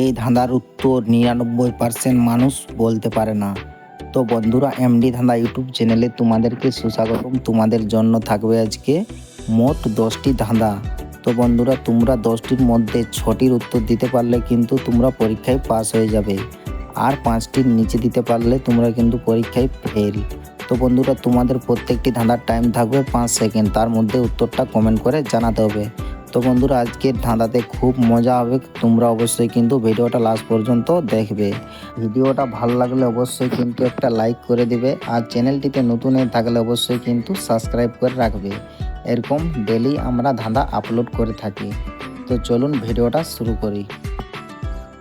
এই ধাঁধার উত্তর 99% মানুষ বলতে পারে না। তো বন্ধুরা, এমডি ধাঁধা ইউটিউব চ্যানেলে তোমাদেরকে সুস্বাগতম। তোমাদের জন্য থাকবে আজকে মোট 10টি ধাঁধা। তো বন্ধুরা, তোমরা 10টির মধ্যে 6টির উত্তর দিতে পারলে কিন্তু তোমরা পরীক্ষায় পাস হয়ে যাবে, আর 5টির নিচে দিতে পারলে তোমরা কিন্তু পরীক্ষায় ফেল। তো বন্ধুরা, তোমাদের প্রত্যেকটি ধাঁধার টাইম থাকবে 5 সেকেন্ড, তার মধ্যে উত্তরটা কমেন্ট করে জানাতে হবে। তো বন্ধুরা, আজকের ধাঁধাতে খুব মজা হবে, তোমরা অবশ্যই কিন্তু ভিডিওটা লাস্ট পর্যন্ত দেখবে। ভিডিওটা ভালো লাগলে অবশ্যই কিন্তু একটা লাইক করে দিবে, আর চ্যানেলটিতে নতুন হয়ে থাকলে অবশ্যই কিন্তু সাবস্ক্রাইব করে রাখবে। এরকম ডেলি আমরা ধাঁধা আপলোড করে থাকি। তো চলুন ভিডিওটা শুরু করি।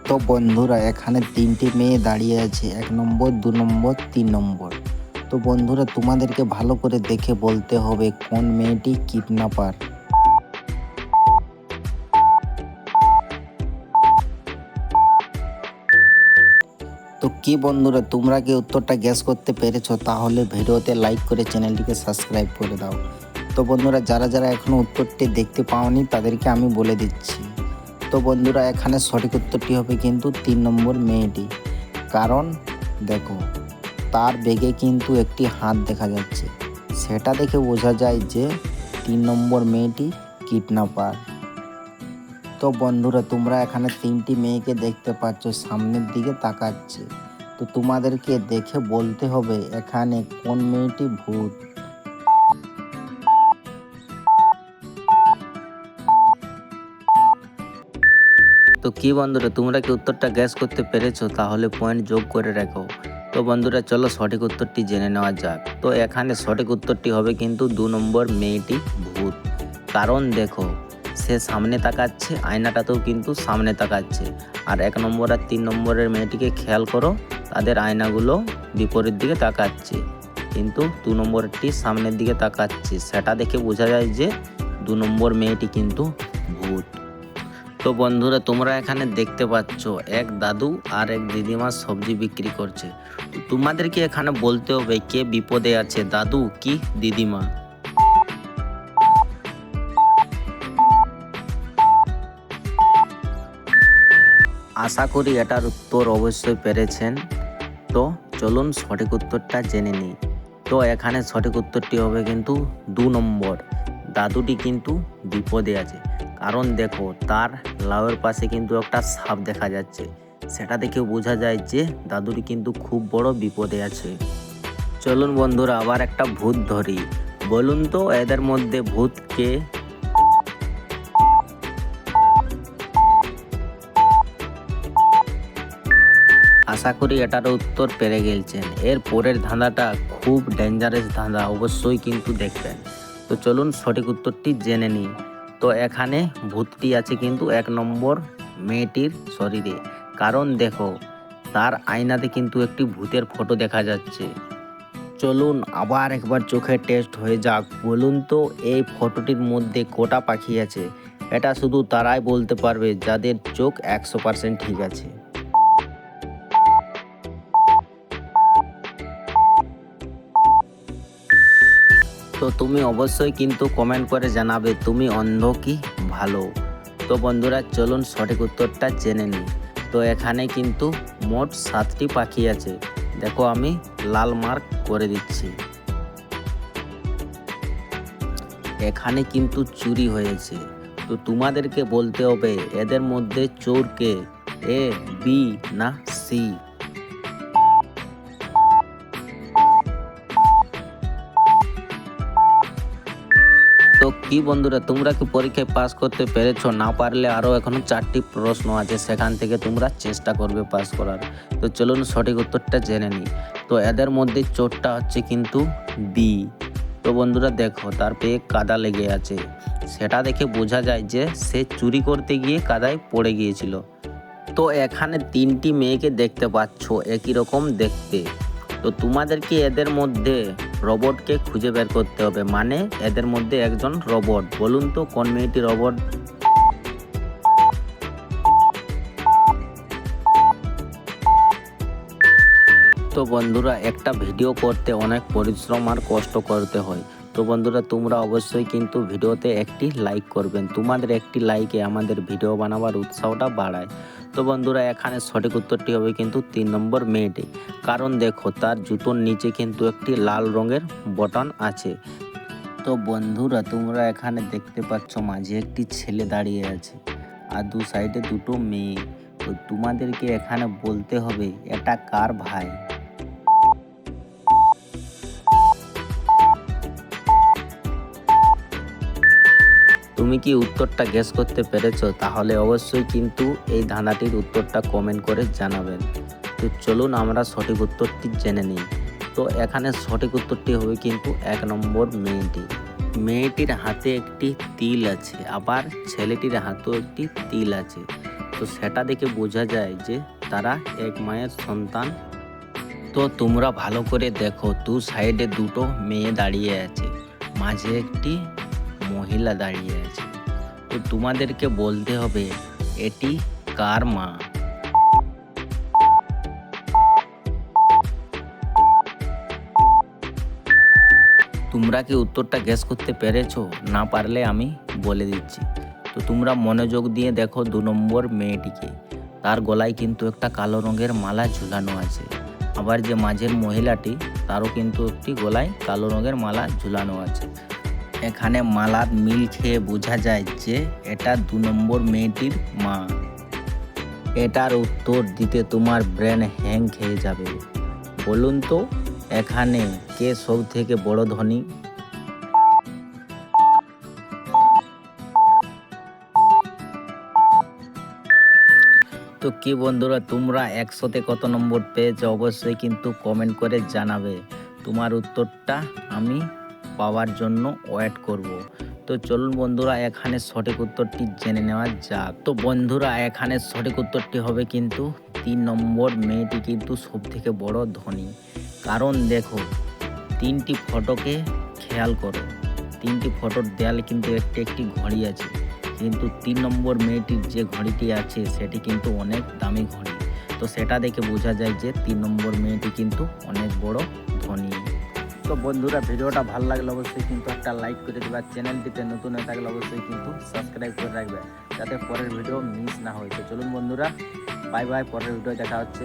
তো বন্ধুরা, এখানে 3টি মেয়ে দাঁড়িয়ে আছে, 1 নম্বর, 2 নম্বর, 3 নম্বর। তো বন্ধুরা, তোমাদেরকে ভালো করে দেখে বলতে হবে কোন মেয়েটি কিডন্যাপার। তো কি বন্ধুরা, তোমরা কি উত্তরটা গ্যাস করতে পেরেছো? তাহলে ভিডিওতে লাইক করে চ্যানেলটিকে সাবস্ক্রাইব করে দাও। তো বন্ধুরা, যারা যারা এখনও উত্তরটি দেখতে পাওনি তাদেরকে আমি বলে দিচ্ছি। তো বন্ধুরা, এখানে সঠিক উত্তরটি হবে কিন্তু 3 নম্বর মেয়েটি। কারণ দেখো, তার ব্যাগে কিন্তু একটি হাত দেখা যাচ্ছে, সেটা দেখে বোঝা যায় যে 3 নম্বর মেয়েটি কিডন্যাপার। তো বন্ধুরা, তোমরা এখানে 3টি মেয়েকে দেখতে পাচ্ছ, সামনের দিকে তাকাচ্ছে। তো তোমাদেরকে দেখে বলতে হবে এখানে কোন মেয়েটি ভূত। তো কি বন্ধুরা, তোমরা কি উত্তরটা গ্যাস করতে পেরেছো? তাহলে পয়েন্ট যোগ করে রাখো। তো বন্ধুরা, চলো সঠিক উত্তরটি জেনে নেওয়া যাক। তো এখানে সঠিক উত্তরটি হবে কিন্তু 2 নম্বর মেয়েটি ভূত। কারণ দেখো, সে সামনে তাকাচ্ছে, আয়নাটাতেও কিন্তু সামনে তাকাচ্ছে। আর 1 নম্বর আর 3 নম্বরের মেয়েটিকে খেয়াল করো, তাদের আয়নাগুলো বিপরীত দিকে তাকাচ্ছে, কিন্তু 2 নম্বরটি সামনের দিকে তাকাচ্ছে। সেটা দেখে বোঝা যায় যে 2 নম্বর মেয়েটি কিন্তু ভূত। তো বন্ধুরা, তোমরা এখানে দেখতে পাচ্ছ এক দাদু আর এক দিদিমা সবজি বিক্রি করছে। তো তোমাদেরকে এখানে বলতে হবে কে বিপদে আছে, দাদু কি দিদিমা। আশা করি এটার উত্তর অবশ্যই পেরেছেন। তো চলুন সঠিক উত্তরটা জেনে নিই। তো এখানে সঠিক উত্তরটি হবে কিন্তু 2 নম্বর, দাদুটি কিন্তু বিপদে আছে। কারণ দেখো, তার লাউয়ের পাশে কিন্তু একটা সাপ দেখা যাচ্ছে, সেটা দেখেও বোঝা যায় যে দাদুটি কিন্তু খুব বড় বিপদে আছে। চলুন বন্ধুরা, আবার একটা ভূত ধরি। বলুন তো এদের মধ্যে ভূত কে? আশা করি এটার উত্তর পেরে গেছেন। এর পরের ধাঁধাটা খুব ডেঞ্জারাস ধাঁধা, অবশ্যই কিন্তু দেখবেন। তো চলুন সঠিক উত্তরটি জেনে নিই। তো এখানে ভূতটি আছে কিন্তু 1 নম্বর মেয়েটির শরীরে। কারণ দেখো, তার আয়নাতে কিন্তু একটি ভূতের ফটো দেখা যাচ্ছে। চলুন আবার একবার চোখে টেস্ট হয়ে যাক। বলুন তো এই ফটোটির মধ্যে কটা পাখি আছে? এটা শুধু তারাই বলতে পারবে যাদের চোখ 100% ঠিক আছে। তো তুমি অবশ্যই কিন্তু কমেন্ট করে জানাবে তুমি অন্ধ কি ভালো। তো বন্ধুরা, চলুন সঠিক উত্তরটা জেনে নিই। তো এখানে কিন্তু মোট 7টি পাখি আছে। দেখো, আমি লাল মার্ক করে দিচ্ছি। এখানে কিন্তু চুরি হয়েছে। তো তোমাদেরকে বলতে হবে এদের মধ্যে চোর কে, এ, বি না সি। তো কি বন্ধুরা, তোমরা কি পরীক্ষায় পাস করতে পেরেছো? না পারলে আরও এখনো 4টি প্রশ্ন আছে, সেখান থেকে তোমরা চেষ্টা করবে পাস করার। তো চলুন সঠিক উত্তরটা জেনে নিই। তো এদের মধ্যে চোরটা হচ্ছে কিন্তু বি। তো বন্ধুরা দেখো, তার পেয়ে কাদা লেগে আছে, সেটা দেখে বোঝা যায় যে সে চুরি করতে গিয়ে কাদায় পড়ে গিয়েছিল। তো এখানে 3টি মেয়েকে দেখতে পাচ্ছ, একই রকম দেখতে। তো তোমাদেরকে এদের মধ্যে রোবটকে খুঁজে বের করতে হবে, মানে এদের মধ্যে একজন রোবট। বলুন তো কোন মেয়েটি রোবট? তো বন্ধুরা, একটা ভিডিও করতে অনেক পরিশ্রম আর কষ্ট করতে হয়। তো তো বন্ধুরা তোমরা অবশ্যই কিন্তু ভিডিওতে একটি লাইক করবেন, তোমাদের একটি লাইকে আমাদের ভিডিও বানাবার উৎসাহটা বাড়ায়। তো বন্ধুরা এখানে সঠিক উত্তরটি হবে কিন্তু 3 নম্বর মেয়েটি, কারণ দেখো তার জুতোর নিচে কিন্তু একটি লাল রঙের বটন আছে। তো বন্ধুরা তোমরা এখানে দেখতে পাচ্ছ মাঝে একটি ছেলে দাঁড়িয়ে আছে আর দু সাইডে দুটো মেয়ে। তো তোমাদেরকে এখানে বলতে হবে এটা কার ভাই। তুমি কি উত্তরটা গেস করতে পেরেছো? তাহলে অবশ্যই কিন্তু এই ধাঁধাটির উত্তরটা কমেন্ট করে জানাবেন। তো চলুন আমরা সঠিক উত্তরটি জেনে নিই। তো এখানে সঠিক উত্তরটি হবে কিন্তু 1 নম্বর মেয়েটি। মেয়েটির হাতে একটি তিল আছে, আবার ছেলেটির হাতেও একটি তিল আছে। তো সেটা দেখে বোঝা যায় যে তারা এক মায়ের সন্তান। তো তোমরা ভালো করে দেখো, দু সাইডে দুটো মেয়ে দাঁড়িয়ে আছে, মাঝে একটি মহিলা দাঁড়িয়ে আছে। তো তোমাদেরকে বলতে হবে এটি কার মা। তোমরা কি উত্তরটা গেস করতে পেরেছো? না পারলে আমি বলে দিচ্ছি। তো তোমরা মনোযোগ দিয়ে দেখো 2 নম্বর মেয়েটিকে, তার গলায় কিন্তু একটা কালো রঙের মালা ঝুলানো আছে। আবার যে মাঝের মহিলাটি তারও কিন্তু একটি গলায় কালো রঙের মালা ঝুলানো আছে। এখানে মালার মিল খেয়ে বোঝা যায় যে এটা 2 নম্বর মেয়েটির মা। এটার উত্তর দিতে তোমার ব্রেন হ্যাং খেয়ে যাবে। বলুন তো এখানে কে সব থেকে বড় ধনী? তো কি বন্ধুরা তোমরা 100তে কত নম্বর পেয়েছো অবশ্যই কিন্তু কমেন্ট করে জানাবে। তোমার উত্তরটা আমি পাওয়ার জন্য ওয়েট করব। তো চলুন বন্ধুরা এখানে সঠিক উত্তরটি জেনে নেওয়া যাক। তো বন্ধুরা এখানে সঠিক উত্তরটি হবে কিন্তু 3 নম্বর মেয়েটি কিন্তু সব থেকে বড় ধনী। কারণ দেখো 3টি ফটোকে খেয়াল করো, 3টি ফটোর দেয়ালে কিন্তু একটি একটি ঘড়ি আছে, কিন্তু 3 নম্বর মেয়েটির যে ঘড়িটি আছে সেটি কিন্তু অনেক দামি ঘড়ি। তো সেটা দেখে বোঝা যায় যে 3 নম্বর মেয়েটি কিন্তু অনেক বড় ধনী। তো বন্ধুরা ভিডিওটা ভালো লাগলে অবশ্যই কিন্তু একটা লাইক করে দেবে, আর চ্যানেলটিতে নতুন হয়ে থাকলে অবশ্যই কিন্তু সাবস্ক্রাইব করে রাখবে যাতে পরের ভিডিও মিস না হয়। তো চলুন বন্ধুরা বাই বাই, পরের ভিডিও দেখা হচ্ছে।